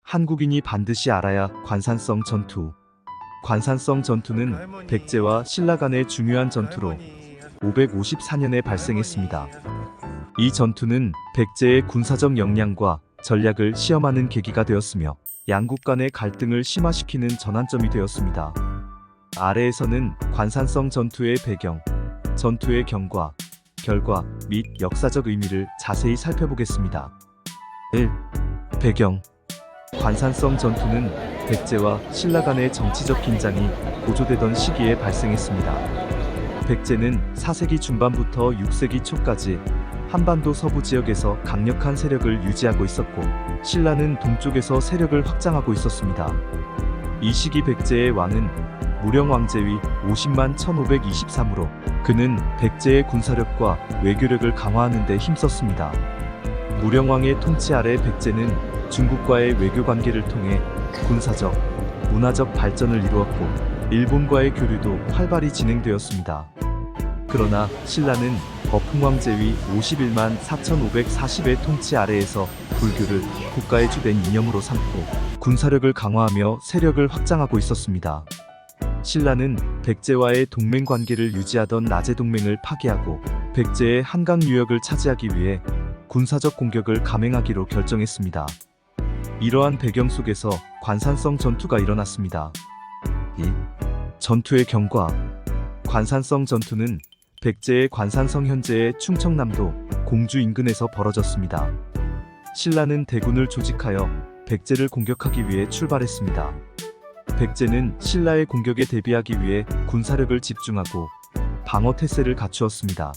한국인이 반드시 알아야 관산성 전투. 관산성 전투는 백제와 신라 간의 중요한 전투로 554년에 발생했습니다. 이 전투는 백제의 군사적 역량과 전략을 시험하는 계기가 되었으며 양국 간의 갈등을 심화시키는 전환점이 되었습니다. 아래에서는 관산성 전투의 배경, 전투의 경과, 결과 및 역사적 의미를 자세히 살펴보겠습니다. 1. 배경. 관산성 전투는 백제와 신라 간의 정치적 긴장이 고조되던 시기에 발생했습니다. 백제는 4세기 중반부터 6세기 초까지 한반도 서부 지역에서 강력한 세력을 유지하고 있었고, 신라는 동쪽에서 세력을 확장하고 있었습니다. 이 시기 백제의 왕은 무령 왕제위 50만 1523으로 그는 백제의 군사력과 외교력을 강화하는 데 힘썼습니다. 무령왕의 통치 아래 백제는 중국과의 외교 관계를 통해 군사적, 문화적 발전을 이루었고 일본과의 교류도 활발히 진행되었습니다. 그러나 신라는 거풍왕제위 51만 4540의 통치 아래에서 불교를 국가의 주된 이념으로 삼고 군사력을 강화하며 세력을 확장하고 있었습니다. 신라는 백제와의 동맹 관계를 유지하던 나제 동맹을 파기하고 백제의 한강 유역을 차지하기 위해 군사적 공격을 감행하기로 결정했습니다. 이러한 배경 속에서 관산성 전투가 일어났습니다. 2. 전투의 경과. 관산성 전투는 백제의 관산성 현재의 충청남도 공주 인근에서 벌어졌습니다. 신라는 대군을 조직하여 백제를 공격하기 위해 출발했습니다. 백제는 신라의 공격에 대비하기 위해 군사력을 집중하고 방어 태세를 갖추었습니다.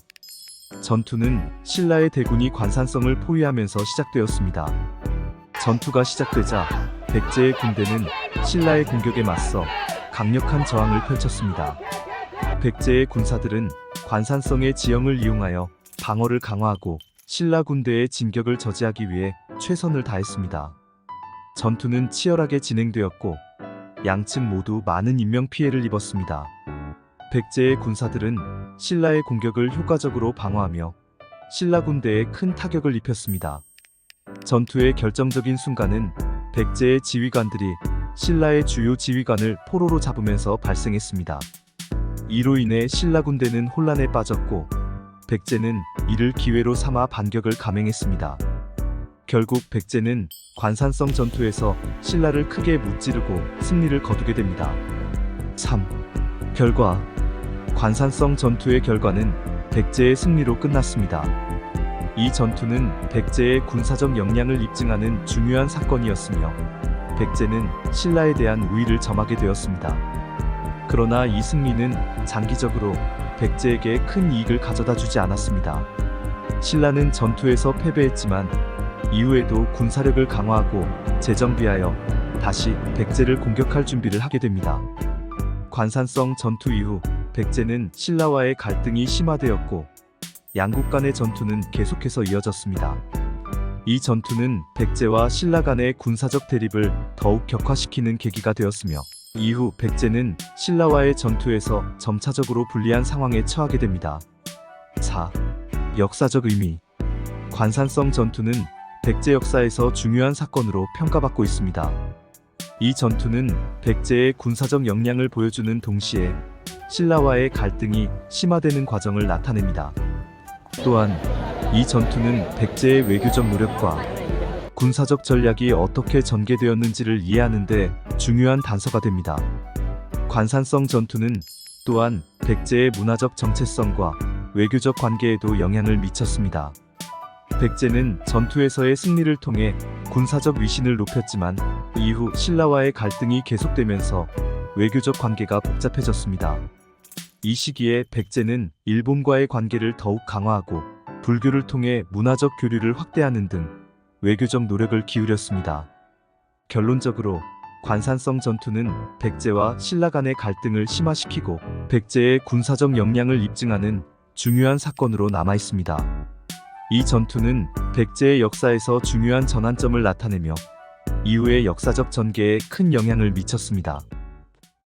전투는 신라의 대군이 관산성을 포위하면서 시작되었습니다. 전투가 시작되자 백제의 군대는 신라의 공격에 맞서 강력한 저항을 펼쳤습니다. 백제의 군사들은 관산성의 지형을 이용하여 방어를 강화하고 신라 군대의 진격을 저지하기 위해 최선을 다했습니다. 전투는 치열하게 진행되었고 양측 모두 많은 인명피해를 입었습니다. 백제의 군사들은 신라의 공격을 효과적으로 방어하며 신라 군대에 큰 타격을 입혔습니다. 전투의 결정적인 순간은 백제의 지휘관들이 신라의 주요 지휘관을 포로로 잡으면서 발생했습니다. 이로 인해 신라 군대는 혼란에 빠졌고 백제는 이를 기회로 삼아 반격을 감행했습니다. 결국 백제는 관산성 전투에서 신라를 크게 무찌르고 승리를 거두게 됩니다. 3. 결과. 관산성 전투의 결과는 백제의 승리로 끝났습니다. 이 전투는 백제의 군사적 역량을 입증하는 중요한 사건이었으며 백제는 신라에 대한 우위를 점하게 되었습니다. 그러나 이 승리는 장기적으로 백제에게 큰 이익을 가져다 주지 않았습니다. 신라는 전투에서 패배했지만 이후에도 군사력을 강화하고 재정비하여 다시 백제를 공격할 준비를 하게 됩니다. 관산성 전투 이후 백제는 신라와의 갈등이 심화되었고 양국 간의 전투는 계속해서 이어졌습니다. 이 전투는 백제와 신라 간의 군사적 대립을 더욱 격화시키는 계기가 되었으며 이후 백제는 신라와의 전투에서 점차적으로 불리한 상황에 처하게 됩니다. 4. 역사적 의미. 관산성 전투는 백제 역사에서 중요한 사건으로 평가받고 있습니다. 이 전투는 백제의 군사적 역량을 보여주는 동시에 신라와의 갈등이 심화되는 과정을 나타냅니다. 또한 이 전투는 백제의 외교적 노력과 군사적 전략이 어떻게 전개되었는지를 이해하는 데 중요한 단서가 됩니다. 관산성 전투는 또한 백제의 문화적 정체성과 외교적 관계에도 영향을 미쳤습니다. 백제는 전투에서의 승리를 통해 군사적 위신을 높였지만 이후 신라와의 갈등이 계속되면서 외교적 관계가 복잡해졌습니다. 이 시기에 백제는 일본과의 관계를 더욱 강화하고 불교를 통해 문화적 교류를 확대하는 등 외교적 노력을 기울였습니다. 결론적으로 관산성 전투는 백제와 신라 간의 갈등을 심화시키고 백제의 군사적 역량을 입증하는 중요한 사건으로 남아 있습니다. 이 전투는 백제의 역사에서 중요한 전환점을 나타내며 이후의 역사적 전개에 큰 영향을 미쳤습니다.